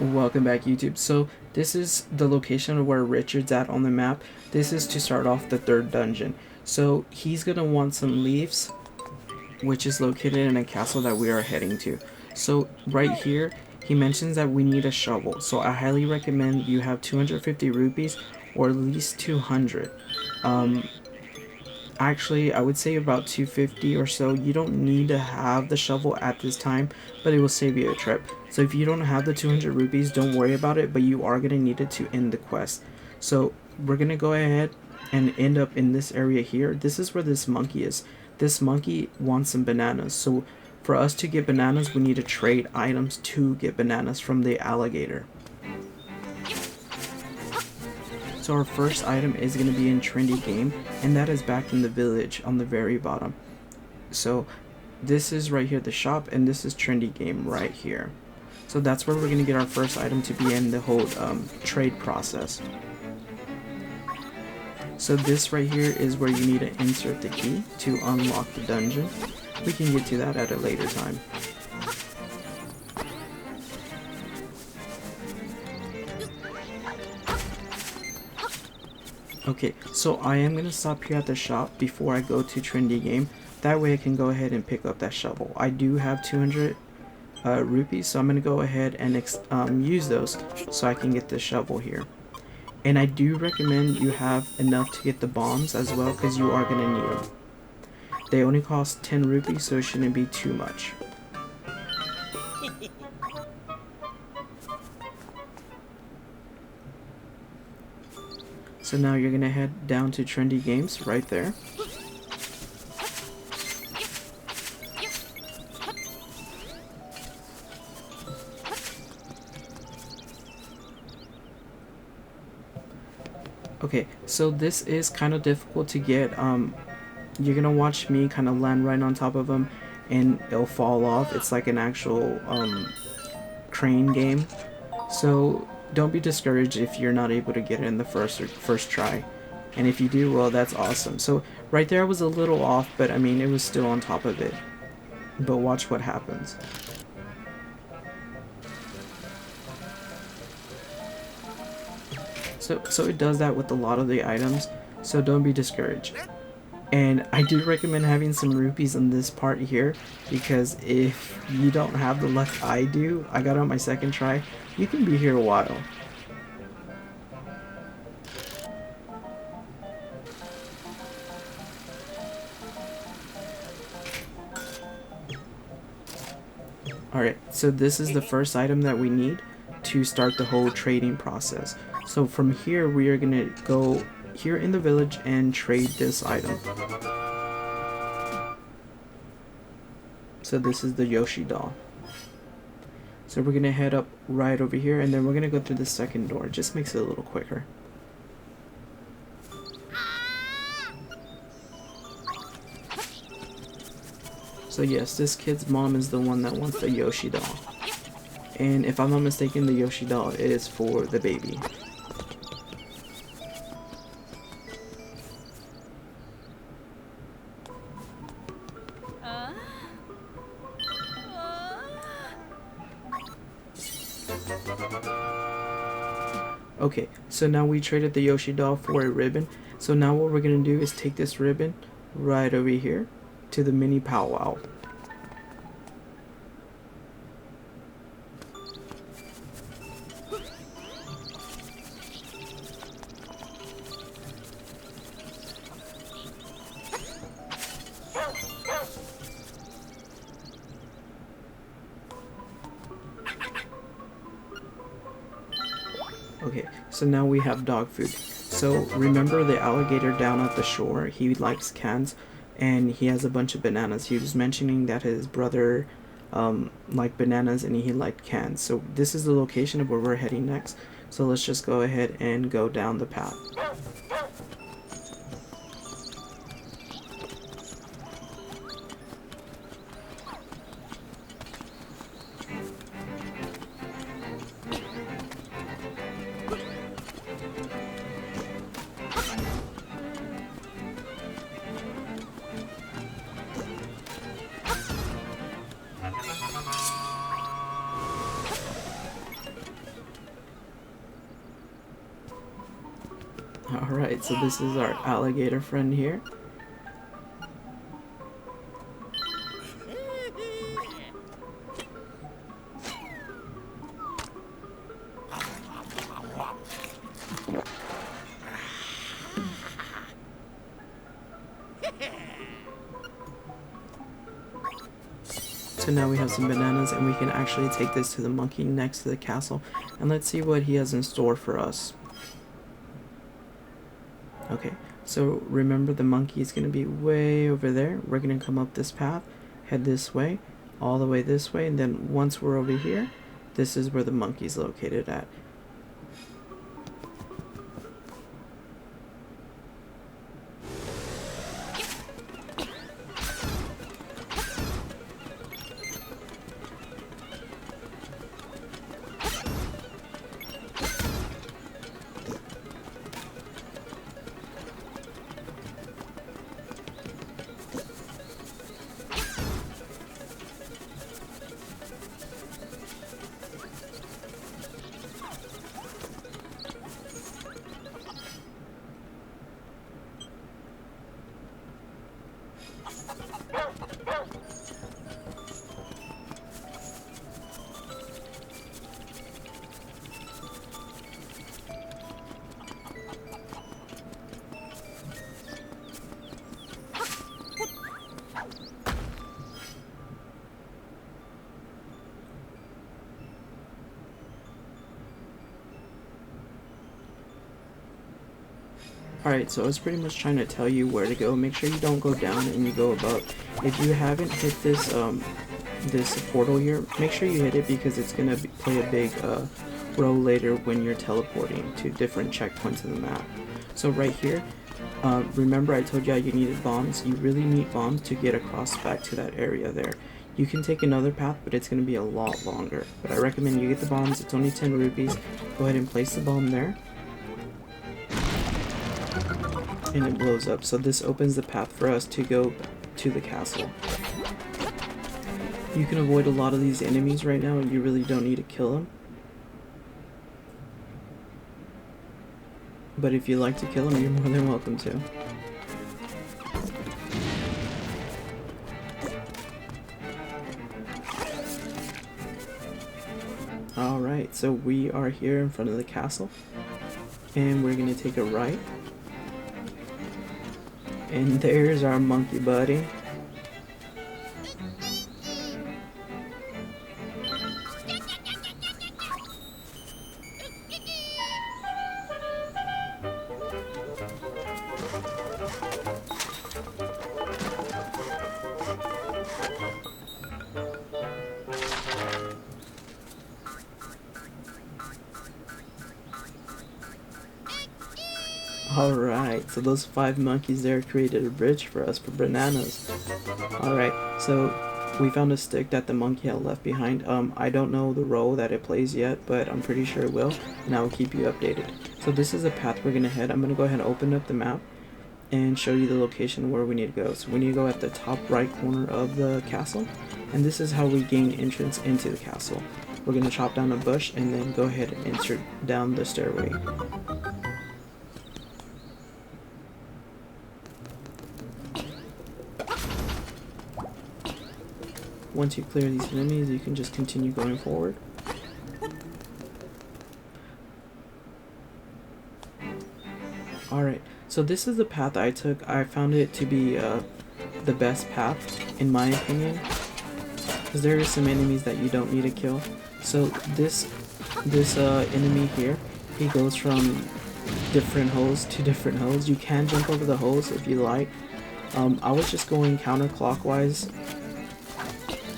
Welcome back, YouTube. So this is the location of where Richard's at on the map. This is to start off the third dungeon. So he's gonna want some leaves, which is located in a castle that we are heading to. So right here he mentions that we need a shovel, so I highly recommend you have 250 rupees or at least 200. Actually, I would say about 250 or so. You don't need to have the shovel at this time, but it will save you a trip. So if you don't have the 200 rupees, don't worry about it, but you are going to need it to end the quest. So we're going to go ahead and end up in this area here. This is where this monkey is. This monkey wants some bananas. So for us to get bananas, we need to trade items to get bananas from the alligator. So our first item is going to be in Trendy Game, and that is back in the village on the very bottom. So this is right here, the shop, and this is Trendy Game right here. So that's where we're going to get our first item to be in the whole trade process. So this right here is where you need to insert the key to unlock the dungeon. We can get to that at a later time. Okay, so I am going to stop here at the shop before I go to Trendy Game. That way I can go ahead and pick up that shovel. I do have 200 rupees, so I'm going to go ahead and use those so I can get the shovel here. And I do recommend you have enough to get the bombs as well, because you are going to need them. They only cost 10 rupees, so it shouldn't be too much. So now you're gonna head down to Trendy Games right there. Okay, so this is kind of difficult to get. You're gonna watch me kind of land right on top of them and it'll fall off. It's like an actual crane game. So don't be discouraged if you're not able to get it in the first try. And if you do, well, that's awesome. So right there I was a little off, but I mean, it was still on top of it. But watch what happens. So it does that with a lot of the items, so don't be discouraged. And I do recommend having some rupees on this part here, because if you don't have the luck I do, I got it on my second try, you can be here a while. Alright, so this is the first item that we need to start the whole trading process. So from here we are going to go here in the village and trade this item. So this is the Yoshi Doll. So we're going to head up right over here, and then we're going to go through the second door. It just makes it a little quicker. So yes, this kid's mom is the one that wants the Yoshi Doll. And if I'm not mistaken, the Yoshi Doll is for the baby. Okay, so now we traded the Yoshi Doll for a ribbon. So now what we're going to do is take this ribbon right over here to the mini powwow. Okay, so now we have dog food. So remember the alligator down at the shore, he likes cans and he has a bunch of bananas. He was mentioning that his brother liked bananas and he liked cans. So this is the location of where we're heading next. So let's just go ahead and go down the path. Alright, so this is our alligator friend here. So now we have some bananas and we can actually take this to the monkey next to the castle, and let's see what he has in store for us. Okay, so remember the monkey is going to be way over there. We're going to come up this path, head this way, all the way this way, and then once we're over here, this is where the monkey's located at. Alright, so I was pretty much trying to tell you where to go. Make sure you don't go down and you go above. If you haven't hit this this portal here, make sure you hit it because it's going to play a big role later when you're teleporting to different checkpoints in the map. So right here, remember I told you you needed bombs. You really need bombs to get across back to that area there. You can take another path, but it's going to be a lot longer. But I recommend you get the bombs. It's only 10 rupees. Go ahead and place the bomb there. And it blows up. So this opens the path for us to go to the castle. You can avoid a lot of these enemies right now, and you really don't need to kill them. But if you like to kill them, you're more than welcome to. Alright, so we are here in front of the castle, and we're going to take a right. And there's our monkey buddy. Alright, so those 5 monkeys there created a bridge for us for bananas. Alright, so we found a stick that the monkey had left behind. I don't know the role that it plays yet, but I'm pretty sure it will, and I will keep you updated. So this is the path we're going to head. I'm going to go ahead and open up the map and show you the location where we need to go. So we need to go at the top right corner of the castle, and this is how we gain entrance into the castle. We're going to chop down a bush and then go ahead and enter down the stairway. Once you clear these enemies, you can just continue going forward. Alright, so this is the path I took. I found it to be the best path, in my opinion, because there are some enemies that you don't need to kill. So this enemy here, he goes from different holes to different holes. You can jump over the holes if you like. I was just going counterclockwise,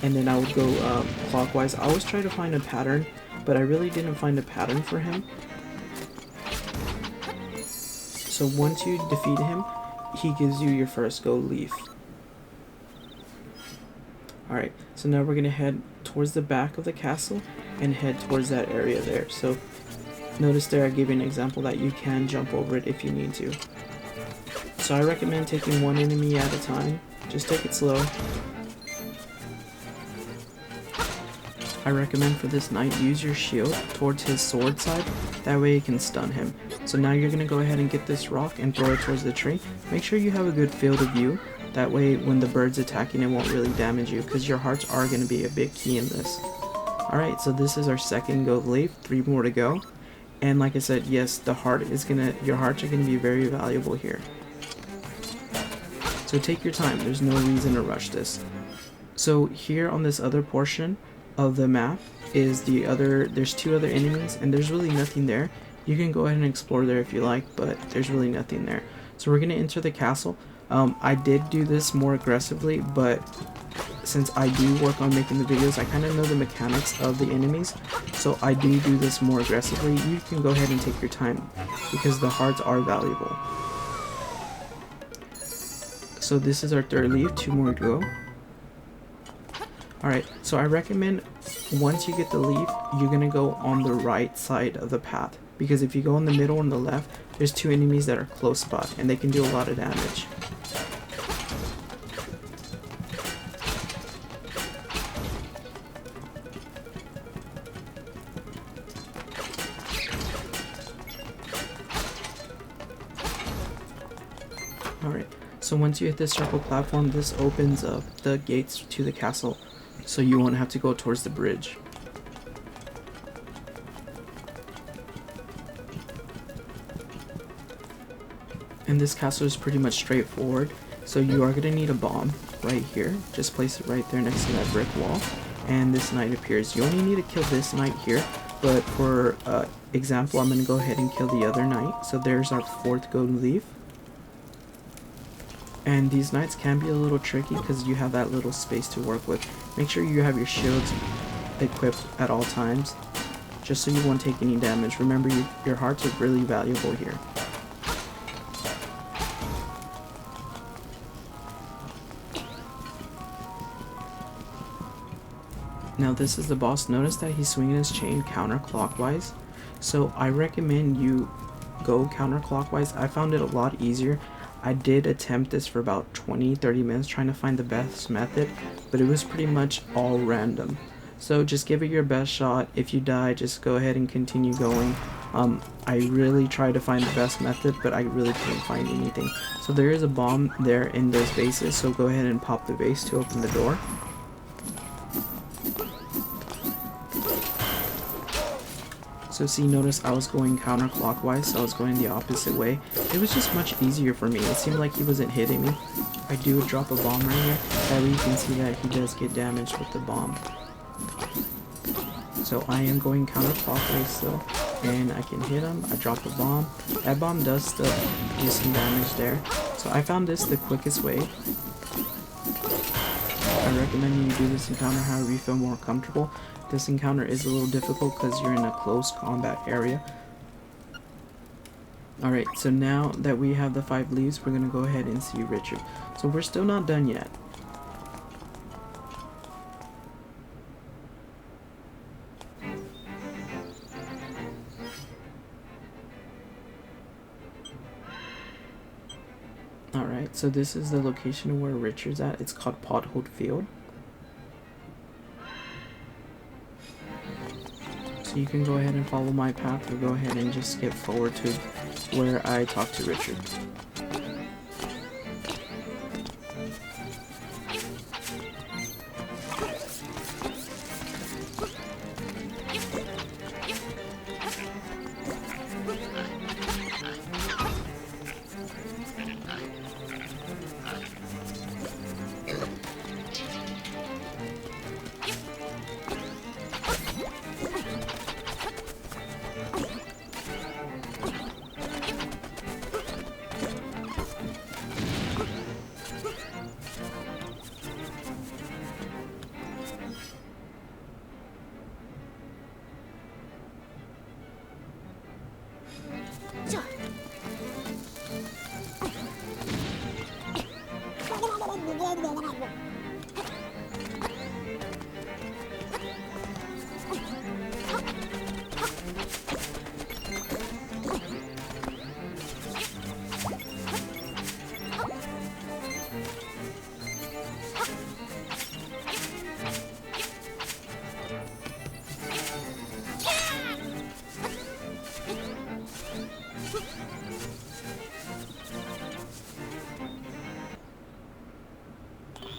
and then I would go clockwise. I always try to find a pattern, but I really didn't find a pattern for him. So once you defeat him, he gives you your first gold leaf. Alright, so now we're going to head towards the back of the castle and head towards that area there. So notice there I gave you an example that you can jump over it if you need to. So I recommend taking one enemy at a time. Just take it slow. I recommend for this knight, use your shield towards his sword side, that way it can stun him. So now you're going to go ahead and get this rock and throw it towards the tree. Make sure you have a good field of view, that way when the bird's attacking it won't really damage you, because your hearts are going to be a big key in this. Alright, so this is our second gold leaf, 3 more to go. And like I said, yes, your hearts are gonna be very valuable here. So take your time, there's no reason to rush this. So here on this other portion of the map is there's 2 other enemies, and there's really nothing there. You can go ahead and explore there if you like, but there's really nothing there. So we're gonna enter the castle. I did do this more aggressively, but since I do work on making the videos, I kind of know the mechanics of the enemies, so I do this more aggressively. You can go ahead and take your time because the hearts are valuable. So this is our 3rd leaf, 2 more to go. Alright, so I recommend once you get the leaf, you're going to go on the right side of the path, because if you go in the middle and the left, there's 2 enemies that are close by and they can do a lot of damage. Alright, so once you hit this circle platform, this opens up the gates to the castle, so you won't have to go towards the bridge. And this castle is pretty much straightforward, so you are going to need a bomb right here. Just place it right there next to that brick wall, and this knight appears. You only need to kill this knight here, but for example, I'm going to go ahead and kill the other knight. So there's our 4th gold leaf. And these knights can be a little tricky because you have that little space to work with. Make sure you have your shields equipped at all times, just so you won't take any damage. Remember, your hearts are really valuable here. Now this is the boss. Notice that he's swinging his chain counterclockwise, so I recommend you go counterclockwise. I found it a lot easier. I did attempt this for about 20-30 minutes trying to find the best method, but it was pretty much all random. So just give it your best shot. If you die, just go ahead and continue going. I really tried to find the best method, but I really couldn't find anything. So there is a bomb there in those bases, so go ahead and pop the base to open the door. So see, notice I was going counterclockwise, so I was going the opposite way. It was just much easier for me. It seemed like he wasn't hitting me. I do drop a bomb right here. That way you can see that he does get damaged with the bomb. So I am going counterclockwise still, and I can hit him. I drop a bomb. That bomb does still do some damage there. So I found this the quickest way. I recommend you do this encounter however you feel more comfortable. This encounter is a little difficult because you're in a close combat area. Alright, so now that we have the 5 leaves, we're going to go ahead and see Ricahrd. So we're still not done yet. Alright, so this is the location where Ricahd's at. It's called Potholed Field. So you can go ahead and follow my path, or go ahead and just skip forward to where I talk to Ricahrd.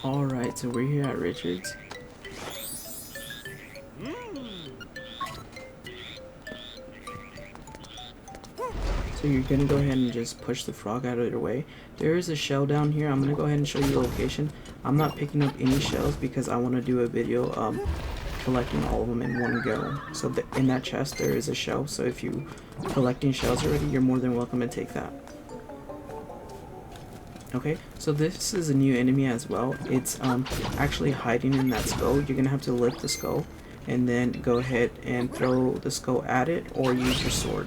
Alright, so we're here at Richard's. So you're gonna go ahead and just push the frog out of their way. There is a shell down here. I'm gonna go ahead and show you the location. I'm not picking up any shells because I want to do a video collecting all of them in one go. So in that chest there is a shell, so if you collecting shells already, you're more than welcome to take that. Okay, so this is a new enemy as well. It's actually hiding in that skull. You're gonna have to lift the skull and then go ahead and throw the skull at it or use your sword.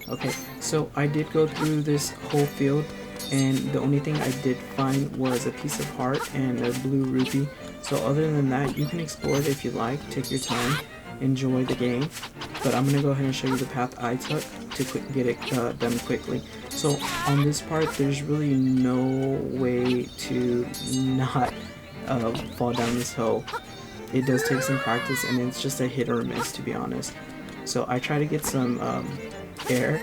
Okay, so I did go through this whole field and the only thing I did find was a piece of heart and a blue rupee. So other than that, you can explore it if you like, take your time, enjoy the game. But I'm going to go ahead and show you the path I took to get it done quickly. So on this part, there's really no way to not fall down this hole. It does take some practice and it's just a hit or a miss, to be honest. So I try to get some air,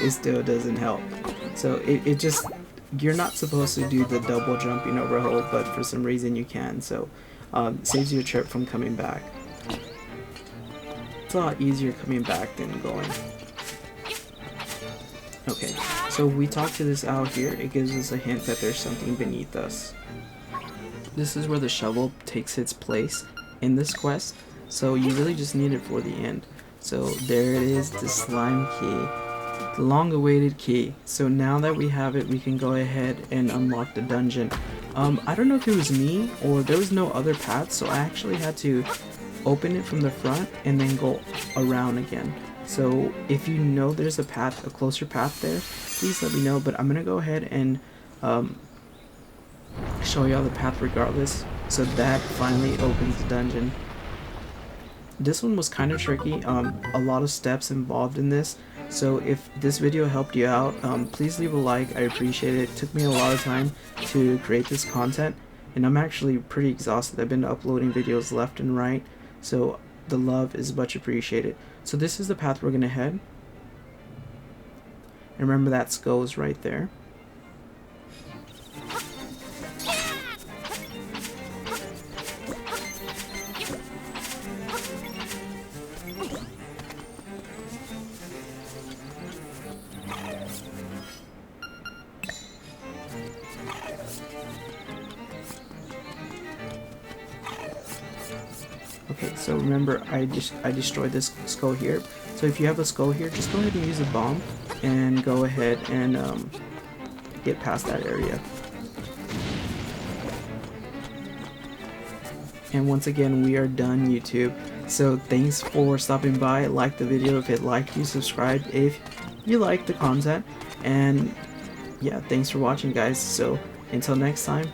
it still doesn't help. So it just, you're not supposed to do the double jumping over a hole, but for some reason you can, so saves you a trip from coming back. It's a lot easier coming back than going. Okay, so we talk to this owl here. It gives us a hint that there's something beneath us. This is where the shovel takes its place in this quest, so you really just need it for the end. So there it is, the slime key, the long-awaited key. So now that we have it, we can go ahead and unlock the dungeon. I don't know if it was me or there was no other path, so I actually had to open it from the front and then go around again. So if you know there's a path, a closer path there, please let me know. But I'm gonna go ahead and show y'all the path regardless. So that finally opens the dungeon. This one was kind of tricky, a lot of steps involved in this, so if this video helped you out, please leave a like. I appreciate it. It took me a lot of time to create this content, and I'm actually pretty exhausted. I've been uploading videos left and right, so the love is much appreciated. So this is the path we're going to head, and remember that skull is right there. Okay, so remember I destroyed this skull here. So if you have a skull here, just go ahead and use a bomb and go ahead and get past that area. And once again, we are done, YouTube. So thanks for stopping by. Like the video if it liked you, subscribe if you like the content, and yeah, thanks for watching, guys. So until next time,